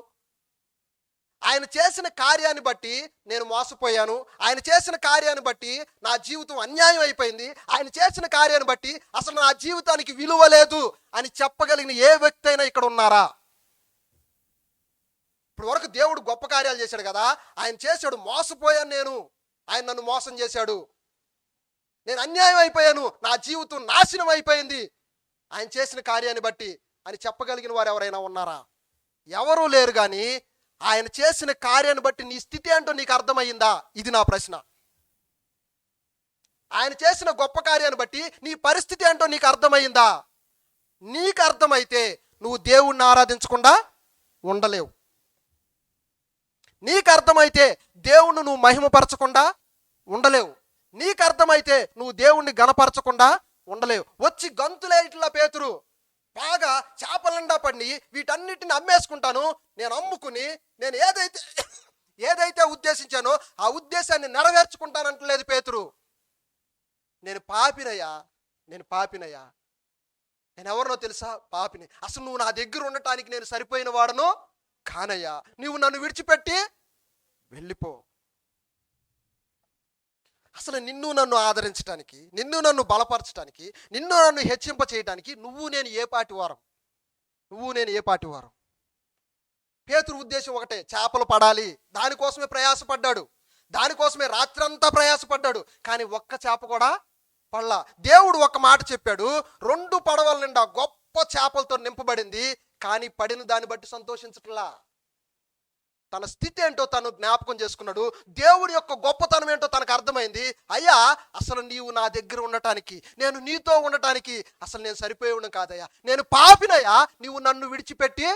ఆయన చేసిన కార్యాన్ని బట్టి నేను మోసపోయాను, ఆయన చేసిన కార్యాన్ని బట్టి నా జీవితం అన్యాయం అయిపోయింది, ఆయన చేసిన కార్యాన్ని బట్టి అసలు నా జీవితానికి విలువ లేదు అని చెప్పగలిగిన ఏ వ్యక్తి అయినా ఇక్కడ ఉన్నారా? ఇప్పుడు వరకు దేవుడు గొప్ప కార్యాలు చేశాడు కదా, ఆయన చేశాడు, మోసపోయాను నేను, ఆయన నన్ను మోసం చేశాడు, నేను అన్యాయం అయిపోయాను, నా జీవితం నాశనం అయిపోయింది ఆయన చేసిన కార్యాన్ని బట్టి అని చెప్పగలిగిన వారు ఎవరైనా ఉన్నారా? ఎవరూ లేరు. కానీ ఆయన చేసిన కార్యాన్ని బట్టి నీ స్థితి ఏంటో నీకు అర్థమయ్యిందా? ఇది నా ప్రశ్న. ఆయన చేసిన గొప్ప కార్యాన్ని బట్టి నీ పరిస్థితి ఏంటో నీకు అర్థమయ్యిందా? నీకు అర్థమైతే నువ్వు దేవుణ్ణి ఆరాధించకుండా ఉండలేవు. నీకు అర్థమైతే దేవుణ్ణి నువ్వు మహిమపరచకుండా ఉండలేవు. నీకు అర్థమైతే నువ్వు దేవుణ్ణి గణపరచకుండా ఉండలేవు. వచ్చి గంతులేట్లా పేతురు బాగా చేపల నిండా పడి వీటన్నిటిని అమ్మేసుకుంటాను, నేను అమ్ముకుని నేను ఏదైతే ఉద్దేశించానో ఆ ఉద్దేశాన్ని నెరవేర్చుకుంటానంటలేదు పేతురు. నేను పాపినయ్యా, నేను పాపినయ్యా. నేను ఎవరినో తెలుసా? పాపిని. అసలు నువ్వు నా దగ్గర ఉండటానికి నేను సరిపోయిన వాడను కానయ్యా. నువ్వు నన్ను విడిచిపెట్టి వెళ్ళిపో. అసలు నిన్ను నన్ను ఆదరించడానికి, నిన్ను నన్ను బలపరచడానికి, నిన్ను నన్ను హెచ్చింప చేయడానికి నువ్వు నేను ఏ పాటి వారం? నువ్వు నేను ఏ పాటి వారం? పేతురు ఉద్దేశం ఒకటే, చేపలు పడాలి. దానికోసమే ప్రయాసపడ్డాడు, దానికోసమే రాత్రంతా ప్రయాసపడ్డాడు. కానీ ఒక్క చేప కూడా పడలా. దేవుడు ఒక్క మాట చెప్పాడు, 2 పడవల నిండా గొప్ప చేపలతో నింపబడింది. కానీ పడిన దాన్ని బట్టి సంతోషించట్లా. తన స్థితి ఏంటో తను జ్ఞాపకం చేసుకున్నాడు. దేవుడి యొక్క గొప్పతనం ఏంటో తనకు అర్థమైంది. అయ్యా, అసలు నీవు నా దగ్గర ఉండటానికి, నేను నీతో ఉండటానికి అసలు నేను సరిపోయి ఉండను కాదయ్యా. నేను పాపినయ్యా, నీవు నన్ను విడిచిపెట్టి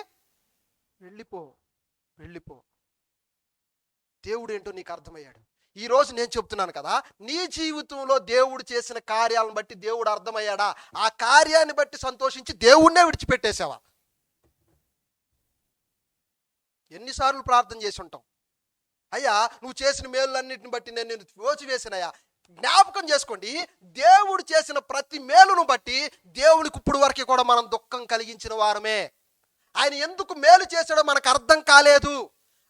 వెళ్ళిపో, వెళ్ళిపో. దేవుడు ఏంటో నీకు అర్థమయ్యాడు. ఈరోజు నేను చెప్తున్నాను కదా, నీ జీవితంలో దేవుడు చేసిన కార్యాలను బట్టి దేవుడు అర్థమయ్యాడా? ఆ కార్యాన్ని బట్టి సంతోషించి దేవుడినే విడిచిపెట్టేసావా? ఎన్నిసార్లు ప్రార్థన చేసి ఉంటాం, అయ్యా నువ్వు చేసిన మేలులన్నింటిని బట్టి నేను వేసినయ్యా. జ్ఞాపకం చేసుకోండి, దేవుడు చేసిన ప్రతి మేలును బట్టి దేవునికి ఇప్పుడు వరకు కూడా మనం దుఃఖం కలిగించిన వారమే. ఆయన ఎందుకు మేలు చేశాడో మనకు అర్థం కాలేదు.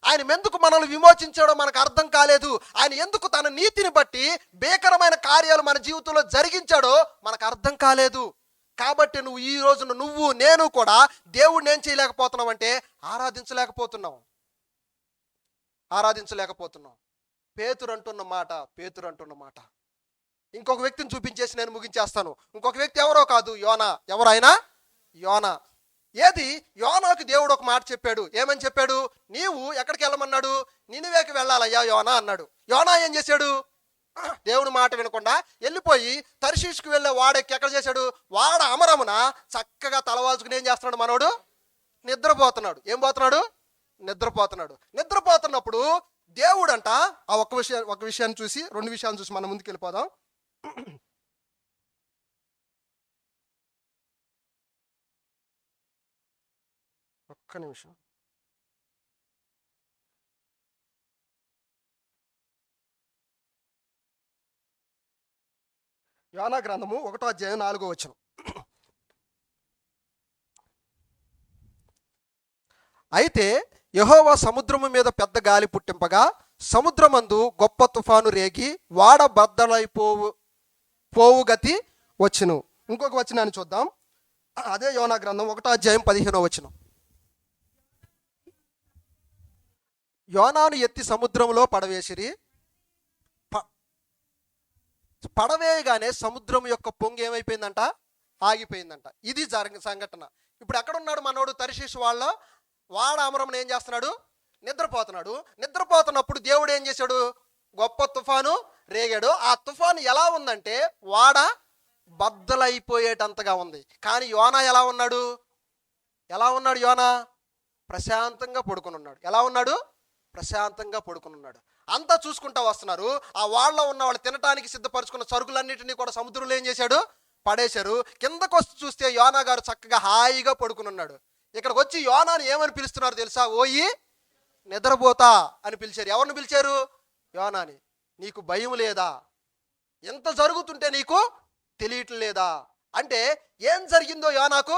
ఆయన ఎందుకు మనల్ని విమోచించాడో మనకు అర్థం కాలేదు. ఆయన ఎందుకు తన నీతిని బట్టి భీకరమైన కార్యాలు మన జీవితంలో జరిగించాడో మనకు అర్థం కాలేదు. కాబట్టి నువ్వు ఈ రోజున నువ్వు నేను కూడా దేవుడిని ఏం చేయలేకపోతున్నావు అంటే ఆరాధించలేకపోతున్నాం. పేతురు అంటున్న మాట. ఇంకొక వ్యక్తిని చూపించేసి నేను ముగించేస్తాను. ఇంకొక వ్యక్తి ఎవరో కాదు, యోనా. ఎవరైనా యోనా. ఏది యోనాకు దేవుడు ఒక మాట చెప్పాడు. ఏమని చెప్పాడు? నీవు ఎక్కడికి వెళ్ళమన్నాడు? నినివేకి వెళ్ళాలయ్యా యోనా అన్నాడు. యోనా ఏం చేశాడు? దేవుడి మాట వినకుండా వెళ్ళిపోయి తర్షీషుకు వెళ్ళే వాడెక్కి ఎక్కడ చేశాడు? వాడ అమరమున చక్కగా తలవాల్చుకుని ఏం చేస్తున్నాడు మనోడు? నిద్రపోతున్నాడు. ఏం పోతున్నాడు? నిద్రపోతున్నప్పుడు దేవుడంట ఆ ఒక విషయాన్ని చూసి, 2 విషయాన్ని చూసి మనం ముందుకు వెళ్ళిపోదాం. ఒక్క నిమిషం. యోనా గ్రంథము 1వ అధ్యాయం 4వ వచనం. అయితే యెహోవా సముద్రము మీద పెద్ద గాలి పుట్టింపగా సముద్రమందు గొప్ప తుఫాను రేగి వాడ పోవు గతి వచ్చును. ఇంకొక వచనాన్ని చూద్దాం. అదే యోనా గ్రంథం 1వ అధ్యాయం 15వ వచనం. యోనాను ఎత్తి సముద్రంలో పడవేసిరి. పడవేయగానే సముద్రం యొక్క పొంగు ఏమైపోయిందంట? ఆగిపోయిందంట. ఇది జరిగిన సంఘటన. ఇప్పుడు ఎక్కడున్నాడు మనోడు? తర్షీషు వాడ అమరమున ఏం చేస్తున్నాడు? నిద్రపోతున్నప్పుడు దేవుడు ఏం చేశాడు? గొప్ప తుఫాను రేగాడు. ఆ తుఫాను ఎలా ఉందంటే వాడ బద్దలైపోయేటంతగా ఉంది. కానీ యోనా ఎలా ఉన్నాడు? యోనా ప్రశాంతంగా పడుకుని ఉన్నాడు. ఎలా ఉన్నాడు? ప్రశాంతంగా పడుకుని ఉన్నాడు. అంతా చూసుకుంటా వస్తున్నారు. ఆ వాళ్ళలో ఉన్న వాళ్ళు తినటానికి సిద్ధపరచుకున్న సరుకులన్నింటినీ కూడా సముద్రంలో ఏం చేశాడు? పడేశారు. కిందకు వస్తూ చూస్తే యోనా గారు చక్కగా హాయిగా పడుకుని ఉన్నాడు. ఇక్కడికి వచ్చి యోనాని ఏమని పిలుస్తున్నారు తెలుసా? ఓయి నిద్రపోతా అని పిలిచారు. ఎవరిని పిలిచారు? యోనాని. నీకు భయం లేదా? ఎంత జరుగుతుంటే నీకు తెలియటం లేదా అంటే ఏం జరిగిందో యోనాకు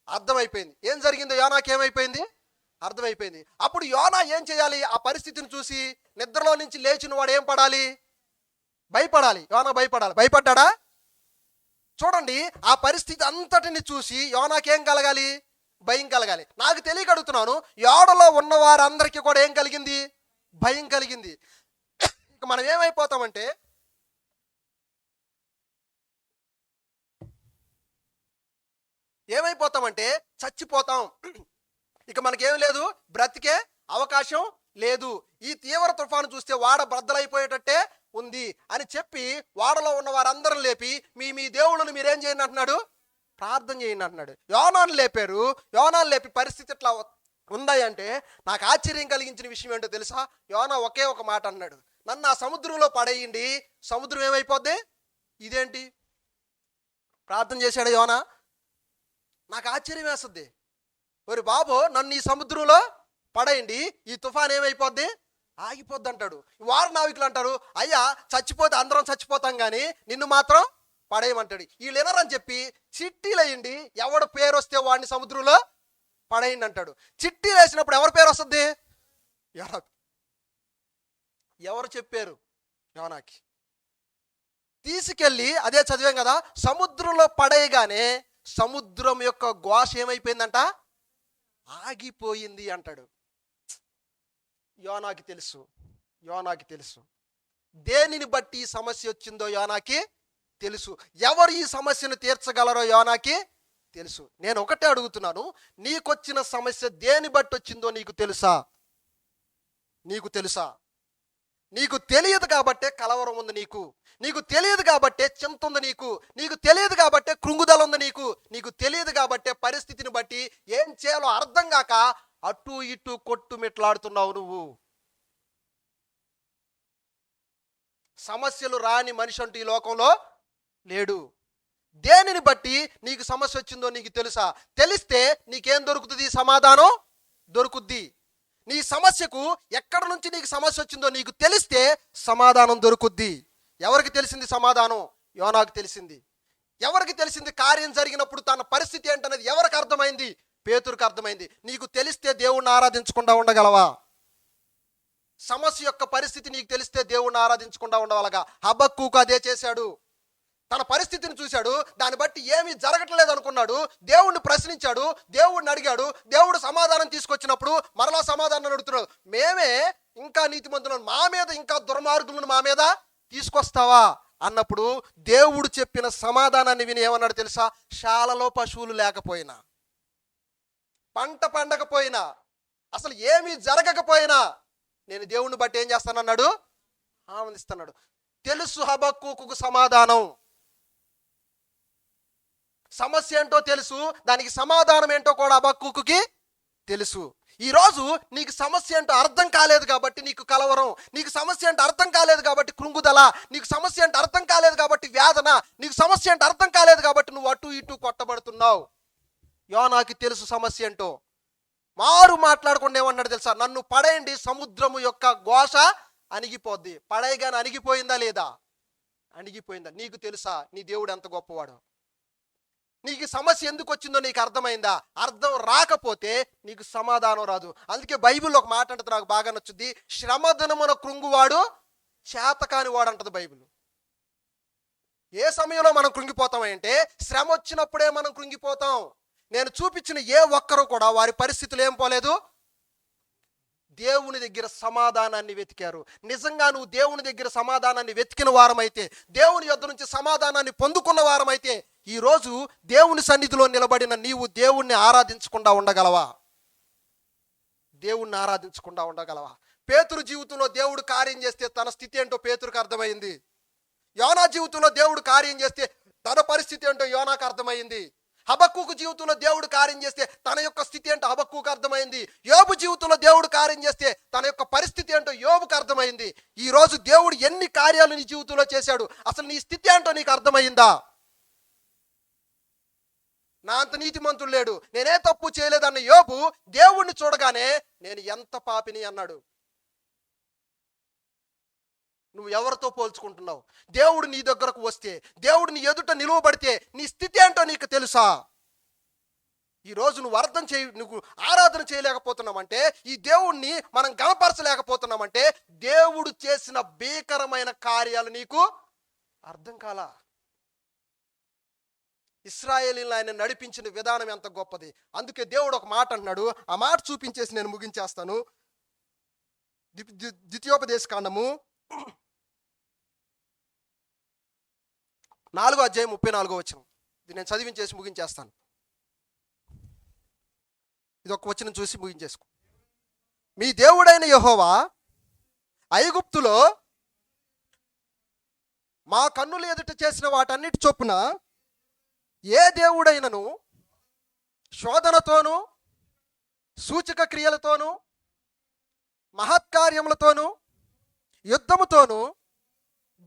అర్థమైపోయింది. ఏం జరిగిందో యోనాకి ఏమైపోయింది? అర్థమైపోయింది. అప్పుడు యోనా ఏం చేయాలి? ఆ పరిస్థితిని చూసి నిద్రలో నుంచి లేచిన వాడు ఏం పడాలి? భయపడాలి. యోనా భయపడ్డాడా? చూడండి, ఆ పరిస్థితి అంతటిని చూసి యోనాకేం కలగాలి? భయం కలగాలి. నాకు తెలియక అడుగుతున్నాను, యోడలో ఉన్న వారందరికీ కూడా ఏం కలిగింది? భయం కలిగింది. ఇక మనం ఏమైపోతామంటే చచ్చిపోతాం. ఇక మనకేం లేదు, బ్రతికే అవకాశం లేదు. ఈ తీవ్ర తుఫాను చూస్తే వాడ బద్దలైపోయేటట్టే ఉంది అని చెప్పి వాడలో ఉన్న వారందరూ లేపి మీ దేవుళ్ళను మీరేం చేయండి అంటున్నాడు? ప్రార్థన చేయండి అంటున్నాడు. యోనాను లేపి పరిస్థితి ఇట్లా ఉందాయి అంటే నాకు ఆశ్చర్యం కలిగించిన విషయం ఏంటో తెలుసా? యోనా ఒకే ఒక మాట అన్నాడు, నన్ను ఆ సముద్రంలో పడేయండి, సముద్రం ఏమైపోద్ది? ఇదేంటి ప్రార్థన చేశాడు యోనా? నాకు ఆశ్చర్యం వేస్తుంది. ఒరి బాబు, నన్ను ఈ సముద్రంలో పడేయండి, ఈ తుఫాన్ ఏమైపోద్ది, ఆగిపోద్ది అంటాడు. వారు నావికులు అంటారు, అయ్యా చచ్చిపోతే అందరం చచ్చిపోతాం కానీ నిన్ను మాత్రం పడేయమంటాడు. వీళ్ళు వినరని చెప్పి చిట్టీలు వేయండి, ఎవడు పేరు వస్తే వాడిని సముద్రంలో పడేయండి అంటాడు. చిట్టీలు వేసినప్పుడు ఎవరి పేరు వస్తుంది? యోనా. ఎవరు చెప్పారు? యోనాకి. తీసుకెళ్ళి అదే చదివాం కదా, సముద్రంలో పడేయగానే సముద్రం యొక్క ఘోష ఏమైపోయిందంట, ఆగిపోయింది అంటాడు. యోనాకి తెలుసు, యోనాకి తెలుసు దేనిని బట్టి ఈ సమస్య వచ్చిందో యోనాకి తెలుసు. ఎవరు ఈ సమస్యను తీర్చగలరో యోనాకి తెలుసు. నేను ఒకటే అడుగుతున్నాను, నీకొచ్చిన సమస్య దేని బట్టి వచ్చిందో నీకు తెలుసా? నీకు తెలుసా? నీకు తెలియదు కాబట్టే కలవరం ఉంది నీకు. నీకు తెలియదు కాబట్టే చింత ఉంది నీకు. నీకు తెలియదు కాబట్టే కృంగుదల ఉంది నీకు. నీకు తెలియదు కాబట్టే పరిస్థితిని బట్టి ఏం చేయాలో అర్థం కాక అటు ఇటు కొట్టుమిట్లాడుతున్నావు నువ్వు. సమస్యలు రాని మనిషి అంటూ ఈ లోకంలో లేడు. దేనిని బట్టి నీకు సమస్య వచ్చిందో నీకు తెలుసా? తెలిస్తే నీకేం దొరుకుతుంది? సమాధానం దొరుకుద్ది. నీ సమస్యకు ఎక్కడి నుంచి నీకు సమస్య వచ్చిందో నీకు తెలిస్తే సమాధానం దొరుకుద్ది. ఎవరికి తెలిసింది సమాధానం? యోనాకు తెలిసింది. ఎవరికి తెలిసింది కార్యం జరిగినప్పుడు తన పరిస్థితి ఏంటనేది ఎవరికి అర్థమైంది? పేతురుకు అర్థమైంది. నీకు తెలిస్తే దేవుణ్ణి ఆరాధించకుండా ఉండగలవా? సమస్య యొక్క పరిస్థితి నీకు తెలిస్తే దేవుణ్ణి ఆరాధించకుండా ఉండగలగా? హబక్కూకు అదే చేశాడు. తన పరిస్థితిని చూశాడు, దాన్ని బట్టి ఏమీ జరగట్లేదు అనుకున్నాడు, దేవుణ్ణి ప్రశ్నించాడు, దేవుణ్ణి అడిగాడు. దేవుడు సమాధానం తీసుకొచ్చినప్పుడు మరలా సమాధానం అడుగుతున్నాడు. మేమే ఇంకా నీతిమంతులను, మా మీద ఇంకా దుర్మార్గులను మా మీద తీసుకొస్తావా అన్నప్పుడు దేవుడు చెప్పిన సమాధానాన్ని విని ఏమన్నాడు తెలుసా? శాలలో పశువులు లేకపోయినా, పంట పండకపోయినా, అసలు ఏమీ జరగకపోయినా నేను దేవుణ్ణి బట్టి ఏం చేస్తానన్నాడు? ఆనందిస్తున్నాడు. తెలుసు హబక్కూకు సమాధానం. సమస్య ఏంటో తెలుసు, దానికి సమాధానం ఏంటో కూడా హబక్కూకుకి తెలుసు. ఈరోజు నీకు సమస్య ఏంటో అర్థం కాలేదు కాబట్టి నీకు కలవరం, నీకు సమస్య ఏంటో అర్థం కాలేదు కాబట్టి కృంగుదల, నీకు సమస్య ఏంటో అర్థం కాలేదు కాబట్టి వేదన, నీకు సమస్య ఏంటో అర్థం కాలేదు కాబట్టి నువ్వు అటు ఇటు కొట్టబడుతున్నావు. యోనాకి తెలుసు సమస్య ఏంటో. మారు మాట్లాడకుండా ఏమన్నాడు తెలుసా? నన్ను పడేయండి, సముద్రము యొక్క ఘోష అణిగిపోద్ది. పడేయగానే అణిగిపోయిందా లేదా? అణిగిపోయిందా? నీకు తెలుసా నీ దేవుడు ఎంత గొప్పవాడు? నీకు సమస్య ఎందుకు వచ్చిందో నీకు అర్థమైందా? అర్థం రాకపోతే నీకు సమాధానం రాదు. అందుకే బైబిల్లో ఒక మాట అంటది, నాకు బాగా నచ్చుద్ది. శ్రమదినమున కృంగువాడు చేతకాని వాడు అంటది బైబిల్. ఏ సమయంలో మనం కృంగిపోతామంటే శ్రమ వచ్చినప్పుడే మనం కృంగిపోతాం. నేను చూపించిన ఏ ఒక్కరు కూడా వారి పరిస్థితులు ఏం పోలేదు, దేవుని దగ్గర సమాధానాన్ని వెతికారు. నిజంగా నువ్వు దేవుని దగ్గర సమాధానాన్ని వెతికిన వారమైతే, దేవుని యొద్ద నుంచి సమాధానాన్ని పొందుకున్న వారమైతే, ఈరోజు దేవుని సన్నిధిలో నిలబడిన నీవు దేవుణ్ణి ఆరాధించకుండా ఉండగలవా? దేవుణ్ణి ఆరాధించకుండా ఉండగలవా? పేతురు జీవితంలో దేవుడు కార్యం చేస్తే తన స్థితి ఏంటో పేతురుకు అర్థమైంది. యోనా జీవితంలో దేవుడు కార్యం చేస్తే తన పరిస్థితి ఏంటో యోనాకు అర్థమైంది. హబక్కూకు జీవితంలో దేవుడు కార్యం చేస్తే తన యొక్క స్థితి ఏంటో హబక్కూకు అర్థమైంది. యోబు జీవితంలో దేవుడు కార్యం చేస్తే తన యొక్క పరిస్థితి ఏంటో యోబుకు అర్థమైంది. ఈ రోజు దేవుడు ఎన్ని కార్యాలు నీ జీవితంలో చేశాడు, అసలు నీ స్థితి ఏంటో నీకు అర్థమైందా? నా అంత నీతిమంతుడు లేడు, నేనే తప్పు చేయలేదన్న యోబు దేవుణ్ణి చూడగానే నేను ఎంత పాపిని అన్నాడు. నువ్వు ఎవరితో పోల్చుకుంటున్నావు? దేవుడు నీ దగ్గరకు వస్తే, దేవుడు నీ ఎదుట నిలువబడితే నీ స్థితి ఏంటో నీకు తెలుసా? ఈరోజు నువ్వు ఆరాధన చేయలేకపోతున్నామంటే, ఈ దేవుణ్ణి మనం గణపరచలేకపోతున్నామంటే దేవుడు చేసిన భీకరమైన కార్యాలు నీకు అర్థం కాలా. ఇశ్రాయేలీయులను ఆయన నడిపించిన విధానం ఎంత గొప్పది. అందుకే దేవుడు ఒక మాట అన్నాడు, ఆ మాట చూపించేసి నేను ముగించేస్తాను. ద్వితీయోపదేశ కాండము 4వ అధ్యాయం 34వ వచనం. ఇది నేను చదివించేసి ముగించేస్తాను. ఇది ఒక వచనం చూసి ముగించేసుకో. మీ దేవుడైన యెహోవా ఐగుప్తులో మా కన్నుల ఎదుట చేసిన వాటన్నిటి చొప్పున ఏ దేవుడైనను శోధనతోనూ సూచక క్రియలతోనూ మహత్కార్యములతోనూ యుద్ధముతోనూ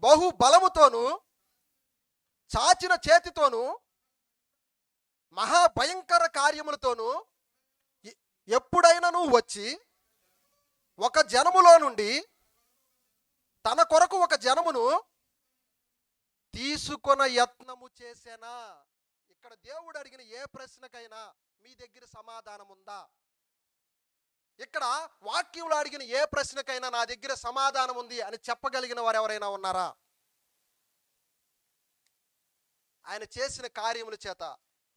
బహుబలముతోనూ చాచిన చేతితోనూ మహాభయంకర కార్యములతోనూ ఎప్పుడైనా నువ్వు వచ్చి ఒక జనములో నుండి తన కొరకు ఒక జనమును తీసుకొన యత్నము చేసేనా? ఇక్కడ దేవుడు అడిగిన ఏ ప్రశ్నకైనా మీ దగ్గర సమాధానం ఉందా? ఇక్కడ వాక్యంలో అడిగిన ఏ ప్రశ్నకైనా నా దగ్గర సమాధానం ఉంది అని చెప్పగలిగిన వారు ఎవరైనా ఉన్నారా? ఆయన చేసిన కార్యముల చేత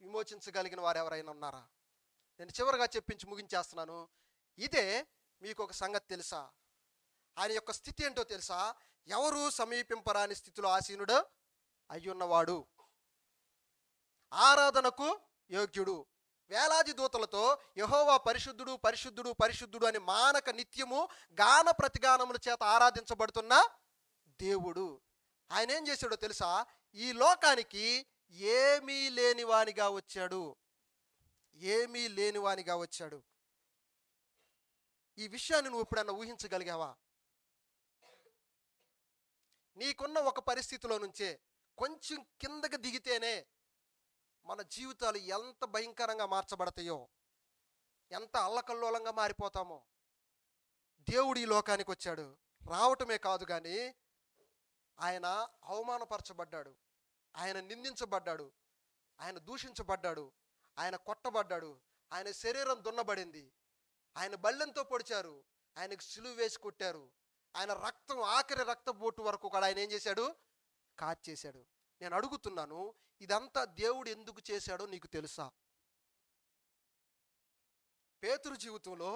విమోచించగలిగిన వారు ఎవరైనా ఉన్నారా? నేను చివరిగా చెప్పించి ముగించేస్తున్నాను. ఇదే మీకు ఒక సంగతి తెలుసా? ఆయన యొక్క స్థితి ఏంటో తెలుసా? ఎవరు సమీపింపరాని స్థితిలో ఆసీనుడు అయ్యున్నవాడు, ఆరాధనకు యోగ్యుడు, వేలాది దూతలతో యెహోవా పరిశుద్ధుడు పరిశుద్ధుడు పరిశుద్ధుడు అని మానక నిత్యము గాన ప్రతిగానముల చేత ఆరాధించబడుతున్న దేవుడు. ఆయన ఏం చేశాడో తెలుసా? ఈ లోకానికి ఏమీ లేనివానిగా వచ్చాడు. ఏమీ లేనివానిగా వచ్చాడు. ఈ విషయాన్ని నువ్వు ఎప్పుడన్నా ఊహించగలిగావా? నీకున్న ఒక పరిస్థితిలో నుంచే కొంచెం కిందకి దిగితేనే మన జీవితాలు ఎంత భయంకరంగా మార్చబడతాయో, ఎంత అల్లకల్లోలంగా మారిపోతామో. దేవుడు ఈ లోకానికి వచ్చాడు. రావటమే కాదు కానీ ఆయన అవమానపరచబడ్డాడు, ఆయన నిందించబడ్డాడు, ఆయన దూషించబడ్డాడు, ఆయన కొట్టబడ్డాడు, ఆయన శరీరం దున్నబడింది, ఆయన బల్లెంతో పొడిచారు, ఆయనకు సిలువ వేసి కొట్టారు, ఆయన రక్తం ఆఖరి రక్తబొట్టు వరకు కూడా ఆయన ఏం చేశాడు? కాచేశాడు. నేను అడుగుతున్నాను, ఇదంతా దేవుడు ఎందుకు చేశాడో నీకు తెలుసా? పేతురు జీవితంలో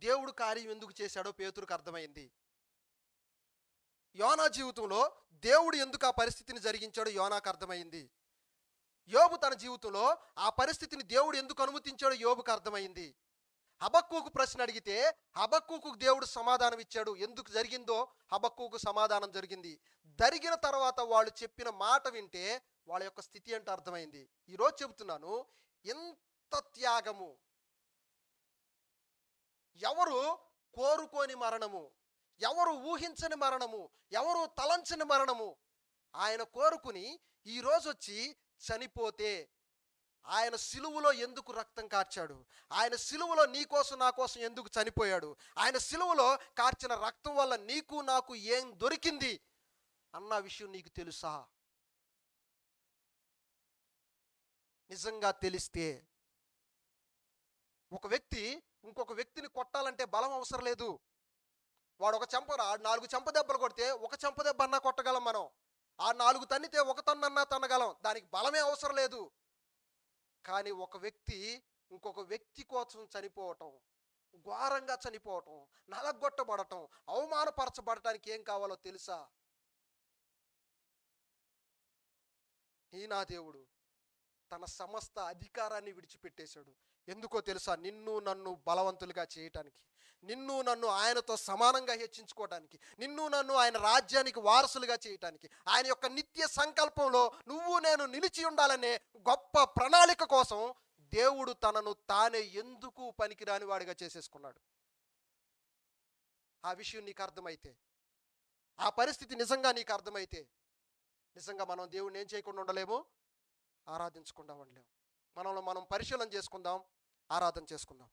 దేవుడు కార్యం ఎందుకు చేశాడో పేతురుకు అర్థమైంది. యోనా జీవితంలో దేవుడు ఎందుకు ఆ పరిస్థితిని జరిగించాడో యోనాకు అర్థమైంది. యోబు తన జీవితంలో ఆ పరిస్థితిని దేవుడు ఎందుకు అనుమతించాడో యోబుకు అర్థమైంది. హబక్కూకు ప్రశ్న అడిగితే హబక్కూకు దేవుడు సమాధానం ఇచ్చాడు. ఎందుకు జరిగిందో హబక్కూకు సమాధానం జరిగింది. జరిగిన తర్వాత వాళ్ళు చెప్పిన మాట వింటే వాళ్ళ యొక్క స్థితి ఏంటో అర్థమైంది. ఈరోజు చెబుతున్నాను, ఎంత త్యాగము! ఎవరు కోరుకోని మరణము, ఎవరు ఊహించని మరణము, ఎవరు తలంచని మరణము ఆయన కోరుకుని ఈరోజు వచ్చి చనిపోతే ఆయన సిలువలో ఎందుకు రక్తం కార్చాడు? ఆయన సిలువలో నీ కోసం నా కోసం ఎందుకు చనిపోయాడు? ఆయన సిలువలో కార్చిన రక్తం వల్ల నీకు నాకు ఏం దొరికింది అన్న విషయం నీకు తెలుసా? నిజంగా తెలిస్తే ఒక వ్యక్తి ఇంకొక వ్యక్తిని కొట్టాలంటే బలం అవసరం లేదు. వాడు ఒక చెంప 4 చెంప దెబ్బలు కొడితే ఒక చెంప దెబ్బ అన్నా కొట్టగలం మనం. ఆ 4 తన్నితే ఒక తన్నన్నా తన్నగలం. దానికి బలమే అవసరం లేదు. కానీ ఒక వ్యక్తి ఇంకొక వ్యక్తి కోసం చనిపోవటం, ఘోరంగా చనిపోవటం, నలగొట్టబడటం, అవమానపరచబడటానికి ఏం కావాలో తెలుసా? నా దేవుడు తన సమస్త అధికారాన్ని విడిచిపెట్టేశాడు. ఎందుకో తెలుసా? నిన్ను నన్ను బలవంతులుగా చేయటానికి, నిన్ను నన్ను ఆయనతో సమానంగా హెచ్చించుకోవటానికి, నిన్ను నన్ను ఆయన రాజ్యానికి వారసులుగా చేయటానికి, ఆయన యొక్క నిత్య సంకల్పంలో నువ్వు నేను నిలిచి ఉండాలనే గొప్ప ప్రణాళిక కోసం దేవుడు తనను తానే ఎందుకు పనికిరాని వాడిగా చేసేసుకున్నాడు. ఆ విషయం నీకు అర్థమైతే, ఆ పరిస్థితి నిజంగా నీకు అర్థమైతే, నిజంగా మనం దేవుడిని ఏం చేయకుండా ఉండలేము? ఆరాధించకుండా ఉండలేము. మనల్ని మనం పరిశీలన చేసుకుందాం, ఆరాధన చేసుకుందాం.